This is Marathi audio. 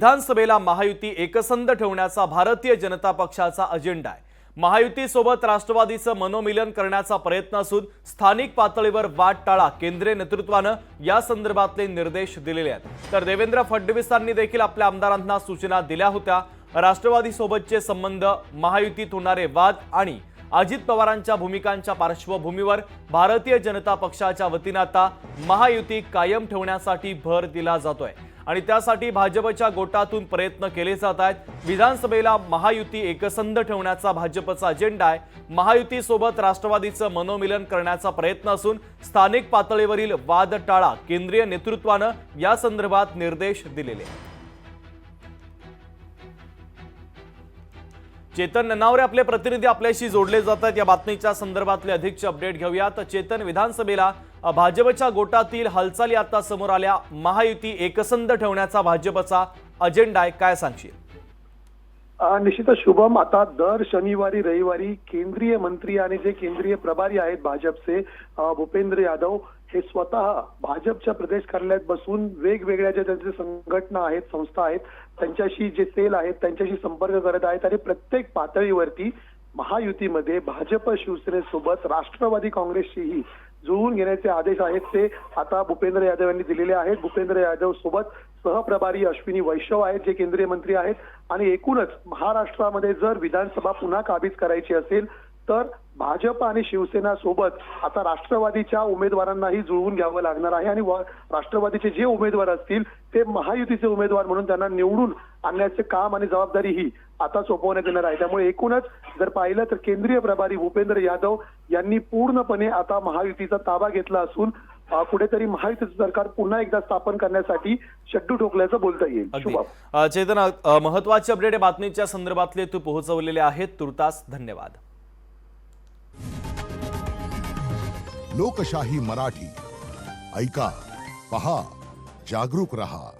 विधानसभेला महायुती एकसंध ठेवण्याचा भारतीय जनता पक्षाचा अजेंडा आहे। महायुतीसोबत राष्ट्रवादीचं मनोमिलन करण्याचा प्रयत्न असून स्थानिक पातळीवर वाद टाळा केंद्रीय नेतृत्वानं या संदर्भातले निर्देश दिलेले आहेत। तर देवेंद्र फडणवीसांनी देखील आपल्या आमदारांना सूचना दिल्या होत्या। राष्ट्रवादीसोबतचे संबंध, महायुतीत होणारे वाद आणि अजित पवारांच्या भूमिकांच्या पार्श्वभूमीवर भारतीय जनता पक्षाच्या वतीने आता महायुती कायम ठेवण्यासाठी भर दिला जातोय आणि त्यासाठी भाजपच्या गोटातून प्रयत्न केले जात आहेत। विधानसभेला महायुती एकसंध ठेवण्याचा भाजपचा अजेंडा आहे। महायुतीसोबत राष्ट्रवादीचं मनोमिलन करण्याचा प्रयत्न असून स्थानिक पातळीवरील वाद टाळा केंद्रीय नेतृत्वानं या संदर्भात निर्देश दिलेले आहेत। चेतन ननावरे आपले प्रतिनिधी आपल्याशी जोडले जात आहेत। या बातमीच्या संदर्भातले अधिकचे अपडेट घेऊयात। चेतन, विधानसभेला भाजपच्या गोटातील हालचाली आता समोर आल्या। महायुती एकसंध ठेवण्याचा भाजपचा अजेंडा आहे, काय सांगशील? निश्चितच शुभम, आता दर शनिवारी रविवारी केंद्रीय मंत्री आणि जे केंद्रीय प्रभारी आहेत भाजपचे भूपेंद्र यादव हे स्वतः भाजपच्या प्रदेश कार्यालयात बसून वेगवेगळ्या ज्या त्यांच्या संघटना आहेत, संस्था आहेत, त्यांच्याशी जे सेल आहेत त्यांच्याशी संपर्क करत आहेत आणि प्रत्येक पातळीवरती महायुतीमध्ये भाजप शिवसेनेसोबत राष्ट्रवादी काँग्रेसशीही जुळवून घेण्याचे आदेश आहेत ते आता भूपेंद्र यादव यांनी दिलेले आहेत। भूपेंद्र यादव सोबत सहप्रभारी अश्विनी वैष्णव आहेत जे केंद्रीय मंत्री आहेत आणि एकूणच महाराष्ट्रामध्ये जर विधानसभा पुन्हा काबीज करायची असेल तर भाजप आणि शिवसेना सोबत आता राष्ट्रवादीच्या उमेदवारांनाही जुळवून घ्यावं लागणार आहे आणि राष्ट्रवादीचे जे उमेदवार असतील ते महायुतीचे उमेदवार म्हणून त्यांना निवडून आणण्याचे काम आणि जबाबदारी ही आता सोपवण्यात येणार आहे। त्यामुळे एकूणच जर पाहिलं तर केंद्रीय प्रभारी भूपेंद्र यादव यांनी पूर्णपणे आता महायुतीचा ताबा घेतला असून कुठेतरी महायुतीचं सरकार पुन्हा एकदा स्थापन करण्यासाठी शड्डू ठोकल्याचं बोलता येईल। चेतन, महत्वाचे अपडेट बातमीच्या संदर्भातले तू पोहोचवलेले आहेत, तुर्तास धन्यवाद। लोकशाही मराठी ऐका, पहा, जागरूक रहा।